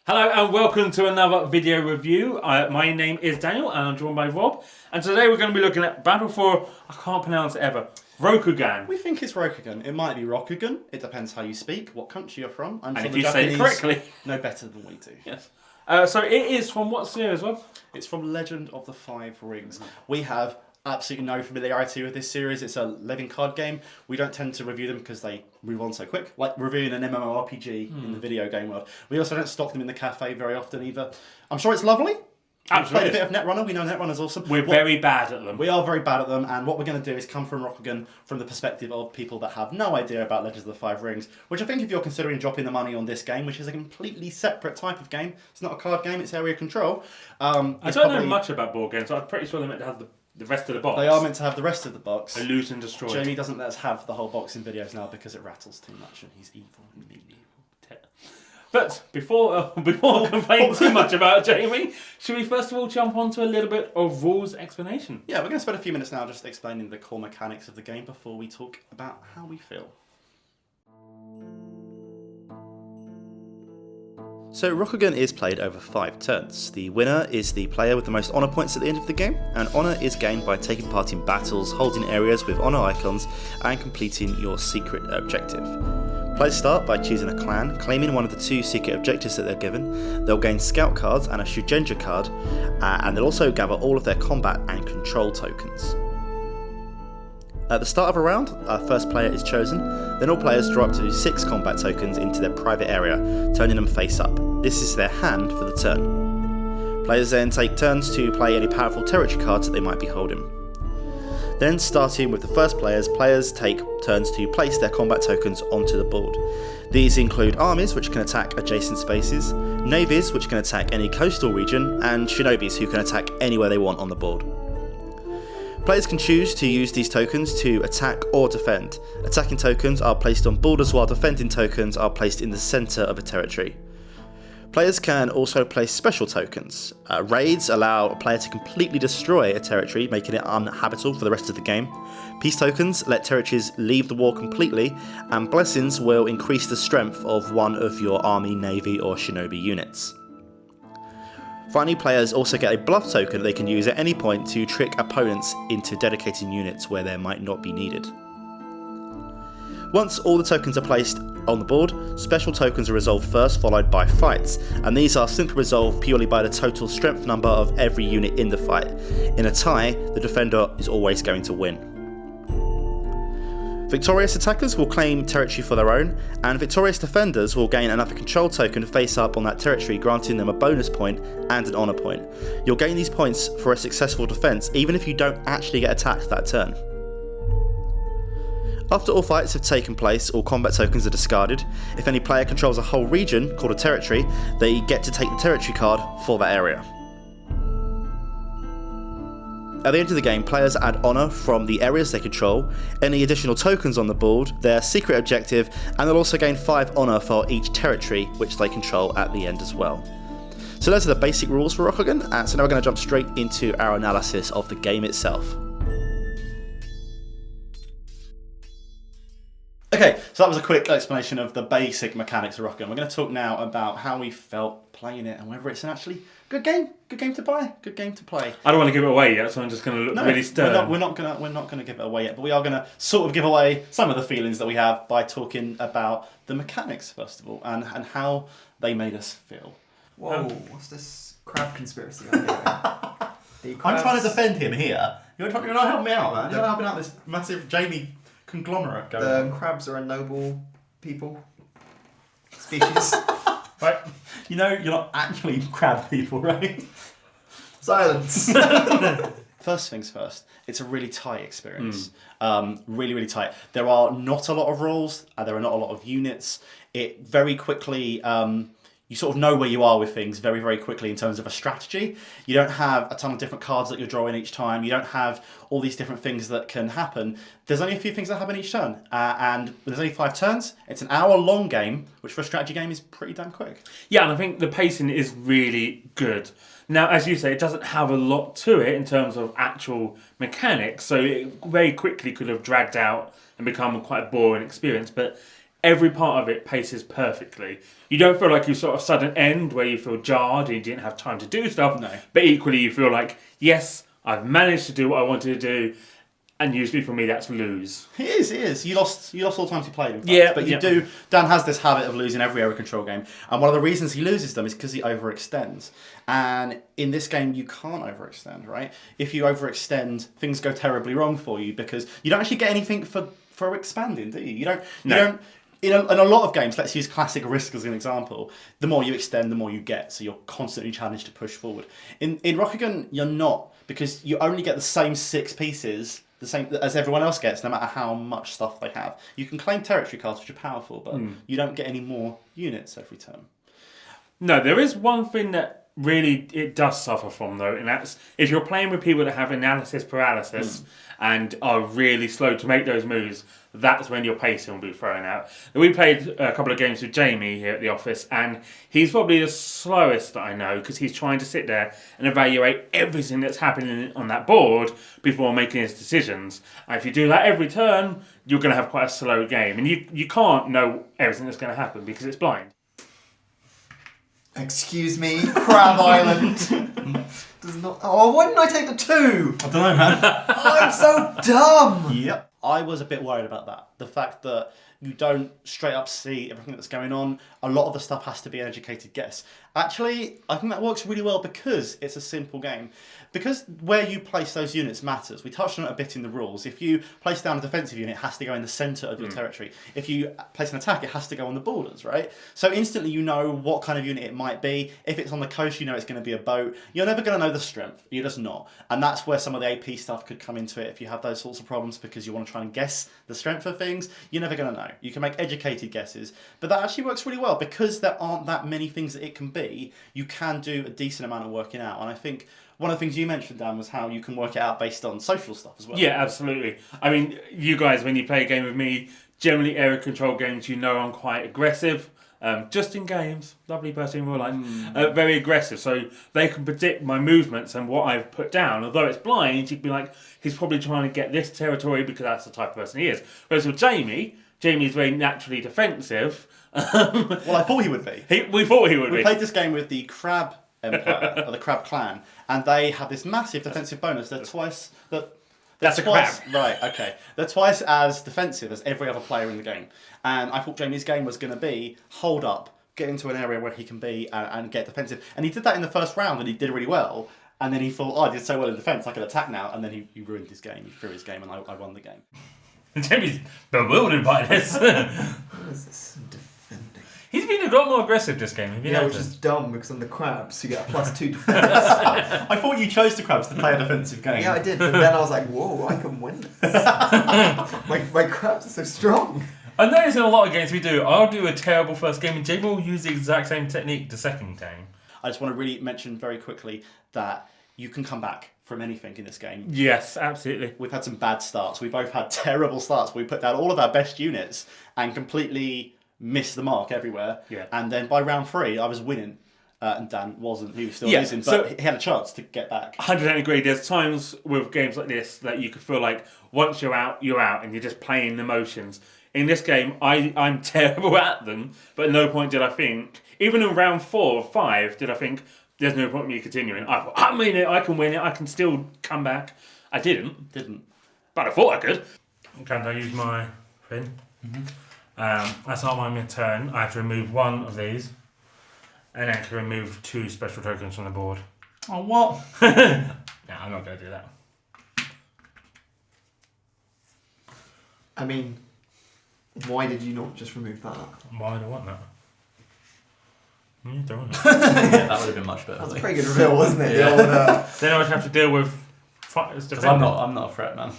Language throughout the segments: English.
Hello and welcome to another video review. My name is Daniel and I'm joined by Rob. And today we're going to be looking at Battle for, I can't pronounce it ever, Rokugan. We think it's Rokugan. It might be Rokugan. It depends how you speak, what country you're from. And if you say it correctly. No better than we do. Yes. So it is from what series, Rob? It's from Legend of the Five Rings. We have absolutely no familiarity with this series. It's a living card game. We don't tend to review them because they move on so quick, like reviewing an MMORPG in the video game world. We also don't stock them in the cafe very often either. I'm sure it's lovely. We've played a bit of Netrunner. We know Netrunner's awesome. We're very bad at them. We are very bad at them, and what we're going to do is come from Rokugan from the perspective of people that have no idea about Legends of the Five Rings, which I think if you're considering dropping the money on this game, which is a completely separate type of game, it's not a card game, it's area control. I don't know much about board games, so I'm pretty sure they're meant to have the rest of the box. They are meant to have the rest of the box. Illusion destroyed. Jamie doesn't let us have the whole box in videos now because it rattles too much and he's evil and mean. But before complaining too much about Jamie, should we first of all jump onto a little bit of rules explanation? Yeah, we're going to spend a few minutes now just explaining the core mechanics of the game before we talk about how we feel. So Rokugan is played over 5 turns. The winner is the player with the most honour points at the end of the game, and honour is gained by taking part in battles, holding areas with honour icons, and completing your secret objective. Players start by choosing a clan, claiming one of the 2 secret objectives that they're given. They'll gain scout cards and a Shugenja card, and they'll also gather all of their combat and control tokens. At the start of a round, our first player is chosen, then all players draw up to 6 combat tokens into their private area, turning them face up. This is their hand for the turn. Players then take turns to play any powerful territory cards that they might be holding. Then, starting with the first players take turns to place their combat tokens onto the board. These include armies, which can attack adjacent spaces, navies, which can attack any coastal region, and shinobis, who can attack anywhere they want on the board. Players can choose to use these tokens to attack or defend. Attacking tokens are placed on borders while defending tokens are placed in the centre of a territory. Players can also place special tokens. Raids allow a player to completely destroy a territory, making it uninhabitable for the rest of the game. Peace tokens let territories leave the war completely, and blessings will increase the strength of one of your army, navy or shinobi units. Finally, players also get a bluff token that they can use at any point to trick opponents into dedicating units where they might not be needed. Once all the tokens are placed on the board, special tokens are resolved first, followed by fights, and these are simply resolved purely by the total strength number of every unit in the fight. In a tie, the defender is always going to win. Victorious attackers will claim territory for their own, and victorious defenders will gain another control token face up on that territory, granting them a bonus point and an honour point. You'll gain these points for a successful defence, even if you don't actually get attacked that turn. After all fights have taken place, all combat tokens are discarded. If any player controls a whole region, called a territory, they get to take the territory card for that area. At the end of the game, players add honour from the areas they control, any additional tokens on the board, their secret objective, and they'll also gain 5 honour for each territory which they control at the end as well. So those are the basic rules for Rokugan, so now we're going to jump straight into our analysis of the game itself. Okay, so that was a quick explanation of the basic mechanics of Rokugan. We're going to talk now about how we felt playing it and whether it's an actually good game to buy, good game to play. I don't want to give it away yet, so I'm just going to look really stern. We're not going to give it away yet, but we are going to sort of give away some of the feelings that we have by talking about the mechanics first of all and how they made us feel. Whoa, what's this crab conspiracy I'm hearing? I'm trying to defend him here. You're not helping me out, man. You're not helping out this massive Jamie conglomerate going on. The crabs are a noble people, species. Right? You know, you're not actually crab people, right? Silence. First things first, it's a really tight experience. Really, really tight. There are not a lot of roles. There are not a lot of units. It very quickly... you sort of know where you are with things very, very quickly in terms of a strategy. You don't have a ton of different cards that you're drawing each time. You don't have all these different things that can happen. There's only a few things that happen each turn. And there's only 5 turns. It's an hour-long game, which for a strategy game is pretty damn quick. Yeah, and I think the pacing is really good. Now, as you say, it doesn't have a lot to it in terms of actual mechanics, so it very quickly could have dragged out and become quite a boring experience, but every part of it paces perfectly. You don't feel like you sort of sudden end where you feel jarred and you didn't have time to do stuff. No. But equally, you feel like, yes, I've managed to do what I wanted to do. And usually for me, that's lose. It is. You lost all the times you played, in fact. Yeah, But you do. Dan has this habit of losing every area control game. And one of the reasons he loses them is because he overextends. And in this game, you can't overextend, right? If you overextend, things go terribly wrong for you because you don't actually get anything for expanding, do you? You don't. In a lot of games, let's use classic Risk as an example, the more you extend, the more you get, so you're constantly challenged to push forward. In Rokugan, you're not, because you only get the same 6 pieces, the same as everyone else gets, no matter how much stuff they have. You can claim territory cards, which are powerful, but you don't get any more units every turn. No, there is one thing that really it does suffer from, though, and that's if you're playing with people that have analysis paralysis and are really slow to make those moves, that's when your pacing will be thrown out. We played a couple of games with Jamie here at the office, and he's probably the slowest that I know because he's trying to sit there and evaluate everything that's happening on that board before making his decisions. And if you do that every turn, you're going to have quite a slow game, and you can't know everything that's going to happen because it's blind. Excuse me, Crab Island. Does not. Oh, why didn't I take the 2? I don't know, man. I'm so dumb. Yep. I was a bit worried about that. The fact that you don't straight up see everything that's going on. A lot of the stuff has to be an educated guess. Actually, I think that works really well because it's a simple game. Because where you place those units matters. We touched on it a bit in the rules. If you place down a defensive unit, it has to go in the centre of your territory. If you place an attack, it has to go on the borders, right? So instantly you know what kind of unit it might be. If it's on the coast, you know it's going to be a boat. You're never going to know the strength. You're just not. And that's where some of the AP stuff could come into it if you have those sorts of problems because you want to try and guess the strength of things. You're never going to know. You can make educated guesses. But that actually works really well because there aren't that many things that it can be. You can do a decent amount of working out. And I think one of the things you mentioned, Dan, was how you can work it out based on social stuff as well. Yeah, absolutely. I mean, you guys, when you play a game with me, generally area control games, you know I'm quite aggressive. Just in games, lovely person in real life, very aggressive. So they can predict my movements and what I've put down. Although it's blind, you'd be like, he's probably trying to get this territory because that's the type of person he is. Whereas with Jamie's very naturally defensive. Well, I thought he would be. We thought he would be. We played this game with the Crab Empire, or the Crab Clan, and they have this massive defensive bonus. They're twice... That's a crab. Right, okay. They're twice as defensive as every other player in the game. And I thought Jamie's game was going to be hold up, get into an area where he can be and get defensive. And he did that in the first round and he did really well. And then he thought, I did so well in defence, I can attack now. And then he ruined his game. He threw his game and I won the game. Jamie's bewildered by this. What is this defending? He's been a lot more aggressive this game. Have you Which noticed? is dumb because I'm the crabs, you get a +2 defense. I thought you chose the Crabs to play a defensive game. Yeah, I did, but then I was like, whoa, I can win this. my crabs are so strong. I noticed in a lot of games we do, I'll do a terrible first game and Jamie will use the exact same technique the second game. I just want to really mention very quickly that you can come back from anything in this game. Yes, absolutely. We've had some bad starts. We both had terrible starts. We put down all of our best units and completely missed the mark everywhere. Yeah. And then by round 3, I was winning. And Dan wasn't. He was still Yeah, losing. But so- he had a chance to get back. 100% agree. There's times with games like this that you could feel like once you're out, and you're just playing the motions. In this game, I'm terrible at them, but at no point did I think, even in round 4 or 5, did I think, there's no point in me continuing. I thought, I mean it, I can win it, I can still come back. I didn't, but I thought I could. Can I use my thing? Mm-hmm. That's not my turn. I have to remove one of these, and then to remove 2 special tokens from the board. Oh, what? Yeah, I'm not going to do that. I mean, why did you not just remove that? Why do I want that? Don't want it. Yeah, that would have been much better. That was a pretty good reveal, wasn't it? Yeah. The old, Then I would have to deal with... Because I'm not a threat, man.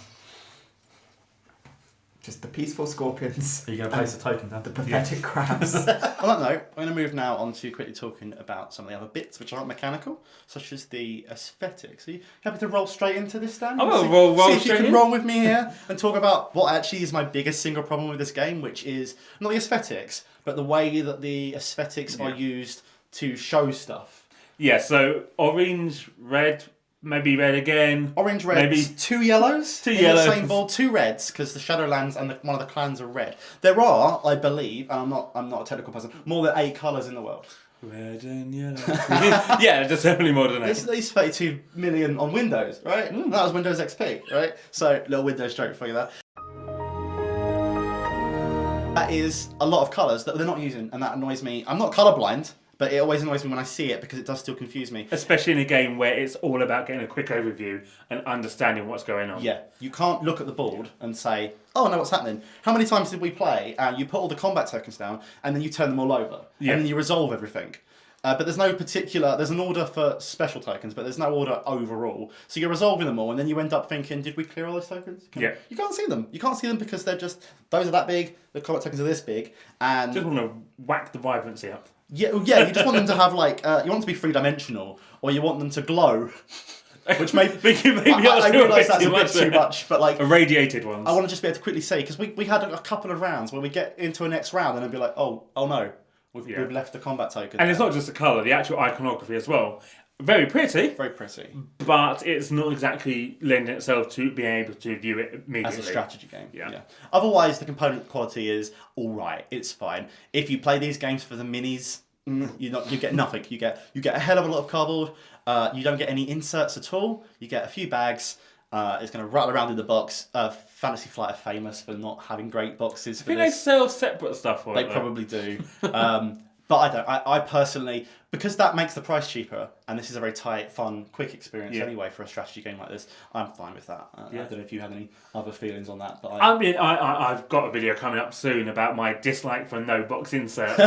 just the peaceful scorpions. Are you going to place a token down? The pathetic crabs. On that note, I'm going to move now on to quickly talking about some of the other bits which aren't mechanical, such as the aesthetics. Are you happy to roll straight into this, Dan? I will roll See if you straight can in. roll with me here and talk about what actually is my biggest single problem with this game, which is not the aesthetics, but the way that the aesthetics are used to show stuff. Yeah, so orange, red, maybe red again. Orange, red, maybe 2 yellows. Two in yellows. the same board, 2 reds because the Shadowlands and one of the clans are red. There are, I believe, and I'm not a technical person, more than 8 colours in the world. Red and yellow. Yeah, there's definitely more than 8. There's at least 32 million on Windows, right? That was Windows XP, right? So, little Windows joke for you there. That is a lot of colours that they're not using, and that annoys me. I'm not colourblind, but it always annoys me when I see it because it does still confuse me. Especially in a game where it's all about getting a quick overview and understanding what's going on. Yeah, you can't look at the board and say, oh, I know what's happening. How many times did we play? And you put all the combat tokens down, and then you turn them all over, and then you resolve everything. But there's no particular, there's an order for special tokens, but there's no order overall. So you're resolving them all, and then you end up thinking, did we clear all those tokens? Yeah. You can't see them. You can't see them because they're just, those are that big, the combat tokens are this big, and... Just want to whack the vibrancy up. Yeah, you just want them to have like, you want them to be 3-dimensional, or you want them to glow. Which maybe I realise that's a bit too much, but like... Irradiated ones. I want to just be able to quickly see, because we had a couple of rounds where we get into a next round and then be like, oh no. We've left the combat token. And it's not just the colour, the actual iconography as well. Very pretty. Very pretty. But it's not exactly lending itself to being able to view it immediately. As a strategy game. Yeah. Otherwise, the component quality is alright. It's fine. If you play these games for the minis, you get nothing. You get a hell of a lot of cardboard. You don't get any inserts at all. You get a few bags. It's going to rattle around in the box. Fantasy Flight are famous for not having great boxes. I think they sell separate stuff for it. They probably do. But I don't. I personally, because that makes the price cheaper, and this is a very tight, fun, quick experience anyway for a strategy game like this, I'm fine with that. I don't know if you had any other feelings on that. But I've got a video coming up soon about my dislike for no box inserts.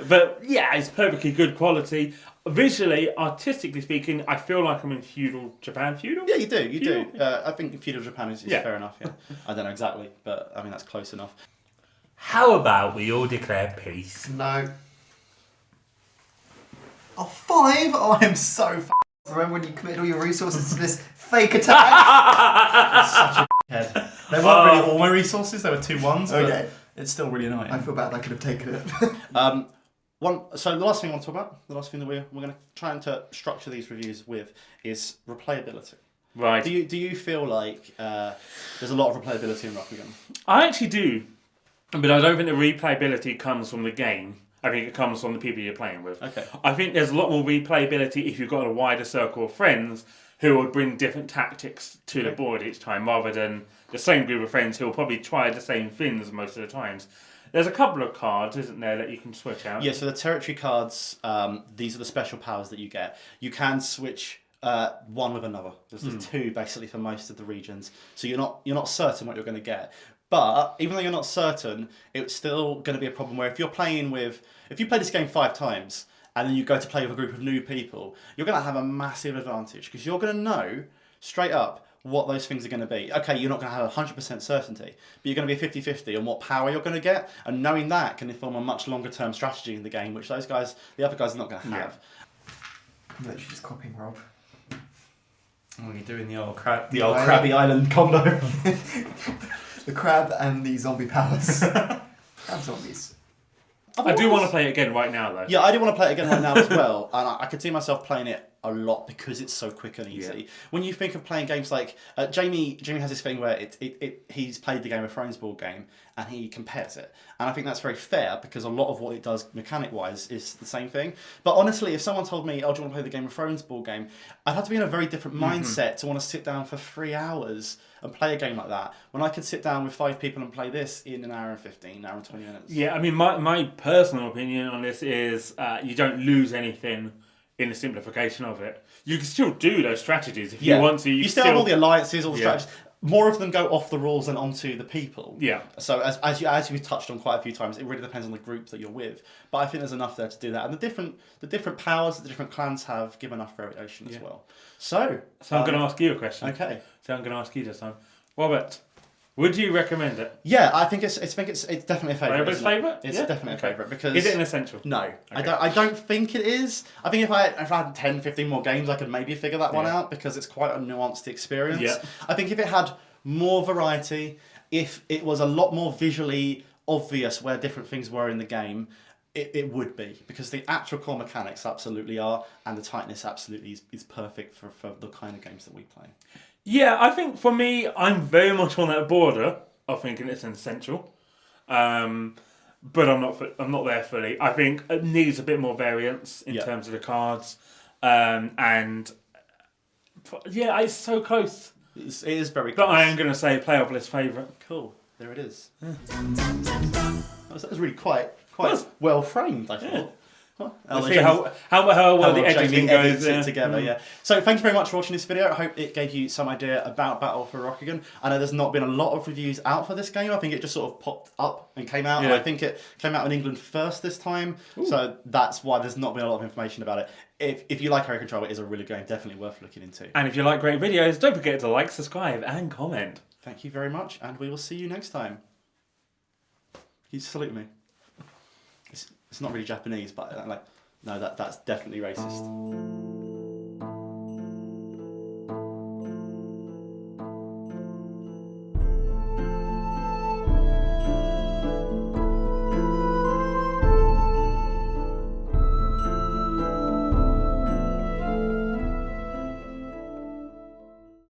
but yeah, it's perfectly good quality. Visually, artistically speaking, I feel like I'm in feudal Japan. Feudal? Yeah, you do. I think feudal Japan is fair enough, yeah. I don't know exactly, but I mean, that's close enough. How about we all declare peace? No. Oh, 5? Oh, I am so Remember when you committed all your resources to this fake attack? Such a head. They weren't really all my resources, there were 2 ones, but it's still really annoying. I feel bad I could have taken it. So the last thing I want to talk about, the last thing that we're going to try and to structure these reviews with is replayability. Right. Do you feel like there's a lot of replayability in Rokugan? I actually do, but I don't think the replayability comes from the game. I think it comes from the people you're playing with. Okay. I think there's a lot more replayability if you've got a wider circle of friends who will bring different tactics to the board each time, rather than the same group of friends who will probably try the same things most of the times. There's a couple of cards, isn't there, that you can switch out? Yeah, so the territory cards, these are the special powers that you get. You can switch one with another. There's 2 basically for most of the regions. So you're not certain what you're going to get. But even though you're not certain, it's still going to be a problem where if you play this game 5 times and then you go to play with a group of new people, you're going to have a massive advantage because you're going to know straight up what those things are going to be. Okay, you're not going to have 100% certainty, but you're going to be 50-50 on what power you're going to get, and knowing that can inform a much longer term strategy in the game, which the other guys are not going to have. I'm literally just copying Rob. Oh, you're doing the old Krabby Island combo. The crab and the zombie powers. Crab zombies. I do want to play it again right now, though. Yeah, I do want to play it again right now as well, and I could see myself playing it a lot because it's so quick and easy. Yeah. When you think of playing games like Jamie has this thing where he's played the Game of Thrones board game and he compares it, and I think that's very fair because a lot of what it does mechanic wise is the same thing. But honestly, if someone told me, "Oh, do you want to play the Game of Thrones board game?" I'd have to be in a very different mindset to want to sit down for 3 hours and play a game like that when I could sit down with 5 people and play this in an hour and 15, an hour and 20 minutes. Yeah, I mean, my personal opinion on this is you don't lose anything in the simplification of it. You can still do those strategies if you want to. You still have all the alliances, all the strategies. More of them go off the rules and onto the people. Yeah. So as we've touched on quite a few times, it really depends on the group that you're with. But I think there's enough there to do that, and the different powers that the different clans have give enough variation as well. So I'm going to ask you a question. Okay. So I'm going to ask you this time, Robert. Would you recommend it? Yeah, I think it's definitely a favourite. Robert's favourite? It's definitely a favourite because is it an essential? No, okay. I don't think it is. I think if I had 10, 15 more games, I could maybe figure that one out because it's quite a nuanced experience. Yeah. I think if it had more variety, if it was a lot more visually obvious where different things were in the game, It would be, because the actual core mechanics absolutely are, and the tightness absolutely is perfect for the kind of games that we play. Yeah, I think for me, I'm very much on that border of thinking it's an essential. But I'm not there fully. I think it needs a bit more variance in terms of the cards. And yeah, it's so close. It is very close. But I am going to say playoff list favourite. Cool. There it is. Yeah. That was really quite well framed, I thought. Yeah. Well, Let's see how well the editing goes together. Yeah. So thank you very much for watching this video. I hope it gave you some idea about Battle for Rokugan. I know there's not been a lot of reviews out for this game. I think it just sort of popped up and came out. And I think it came out in England first this time. Ooh. So that's why there's not been a lot of information about it. If you like Area Control, it is a really good game. Definitely worth looking into. And if you like great videos, don't forget to like, subscribe, and comment. Thank you very much, and we will see you next time. You salute me. It's not really Japanese, but no, that's definitely racist.